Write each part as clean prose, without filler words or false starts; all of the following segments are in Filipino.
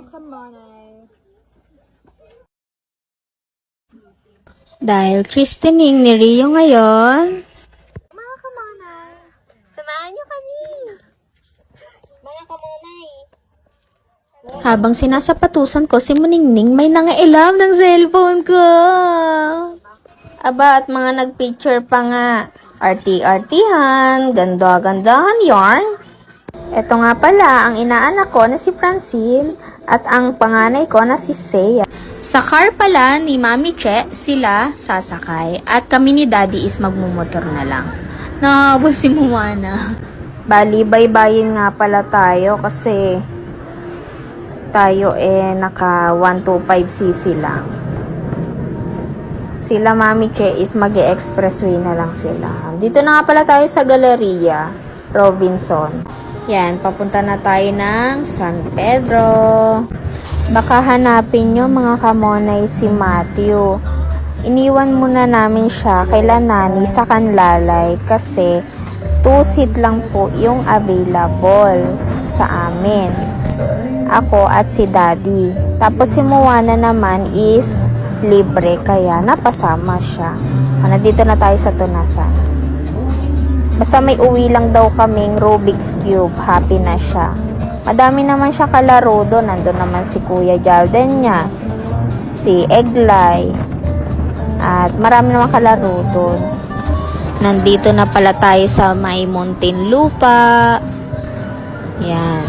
kamonay. Dahil christening ni Rio ngayon, Mga kamonay, samahan niyo kami. Mga kamonay. habang sinasapatusan ko si Muningning, may nangailam ng cellphone ko. Aba, at mga nagpicture pa nga. Arti-artihan, ganda-gandahan yarn. Ito nga pala, ang inaanak ko na si Francine at ang panganay ko na si Seiya. Sa car pala ni Mami Che, sila sasakay at kami ni Daddy is magmumotor na lang. Nahabol si Moana. Bali, baybayin nga pala tayo kasi tayo naka 125cc lang. Sila Mami Che is mag-expressway na lang sila. Dito na nga pala tayo sa Galleria Robinson. Yan, papunta na tayo ng San Pedro. Baka hanapin nyo mga kamonay si Matthew. Iniwan muna namin siya kay Nani sa Kanlalay kasi 2-seat lang po yung available sa amin. Ako at si Daddy. Tapos si Moana naman is libre kaya napasama siya. Nandito na tayo sa Tunasan. Basta may uwi lang daw kaming Rubik's Cube. Happy na siya. Madami naman siya kalaro doon. Nandun naman si Kuya Jalden niya. Si Eglay. At marami naman kalaro doon. Nandito na pala tayo sa may Muntinlupa. Yan.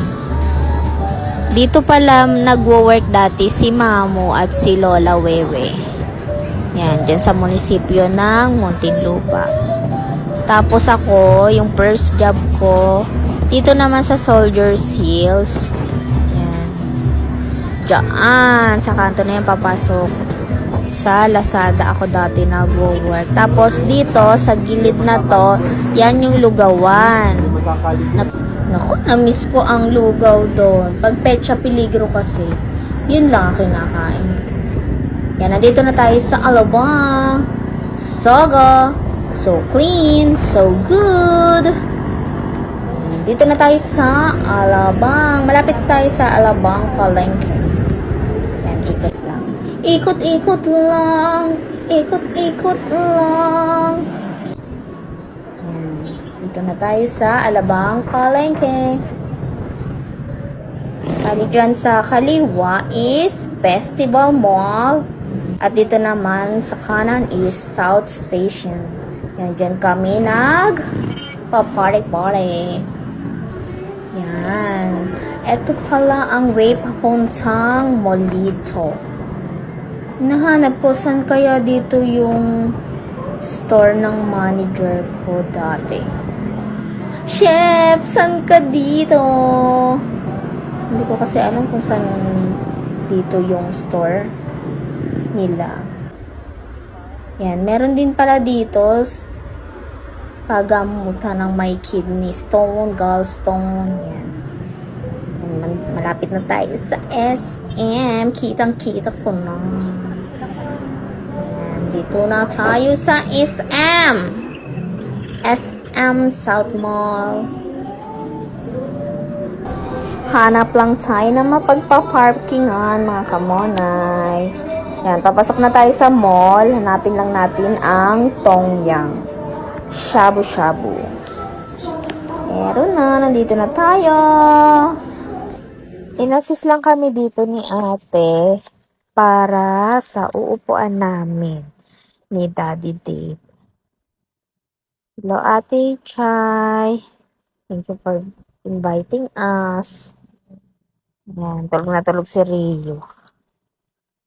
Dito pala nagwo-work dati si Mamu at si Lola Wewe. Yan. Dyan sa munisipyo ng Muntinlupa. Tapos ako, yung first job ko, dito naman sa Soldiers Hills. Yan. Diyan, sa kanto na yan papasok. Sa Lazada ako dati nag-work. Tapos dito, sa gilid na to, yan yung lugawan. Naku, na-miss ko ang lugaw doon. Pag Pecha Peligro kasi, yun lang ang kinakain. Yan, nandito na tayo sa Alabang. Sogo. So clean, so good. Dito na tayo sa Alabang. Malapit tayo sa Alabang Palengke. Yan, ikot lang. Ikot-ikot lang. Ikot-ikot lang. Yan. Dito na tayo sa Alabang Palengke. Lagi dyan sa kaliwa is Festival Mall. At dito naman sa kanan is South Station. Yan, dyan kami nag-party-party. Yan. Ito pala ang way papuntang Molito. Nahanap ko saan kaya dito yung store ng manager ko dati. Chef, saan ka dito? Hindi ko kasi alam kung saan dito yung store nila. Yan, meron din pala dito pagamutan ng may kidney stone, gallstone. Yan. Malapit na tayo sa SM. Kitang-kita ko na. Yan, dito na tayo sa SM. SM South Mall. Hanap lang tayo na mapagpa-parkingan, mga kamonay. Yan, papasok na tayo sa mall. Hanapin lang natin ang Tongyang. Shabu-shabu. Meron na, nandito na tayo. Inassist lang kami dito ni ate para sa uupuan namin ni Daddy Dave. Hello, Ate Chay. Thank you for inviting us. Yan, tulog na tulog si Rio.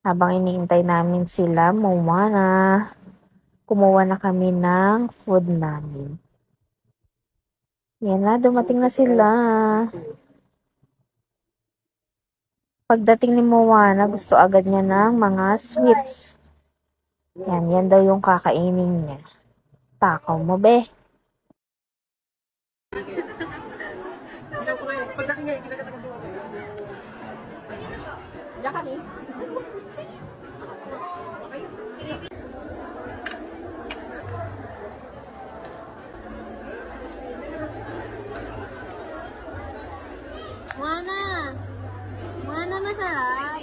Habang iniintay namin sila, Moana, kumuha na kami ng food namin. Yan na, dumating na sila. Pagdating ni Moana, gusto agad niya ng mga sweets. Yan daw yung kakainin niya. Takaw mo, be. Diyan kami. sarap.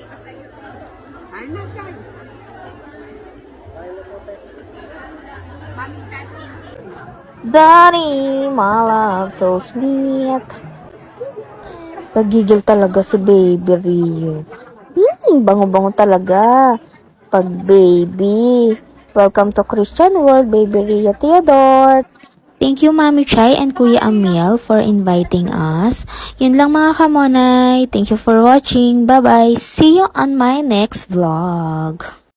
Daddy, my love, so sweet. Kagigil talaga si Baby Rio. Bango-bango talaga. Pag baby. Welcome to Christian World, Baby Rio Theodore. Thank you, Mami Chai and Kuya Amiel for inviting us. Yun lang mga kamonay. Thank you for watching. Bye-bye. See you on my next vlog.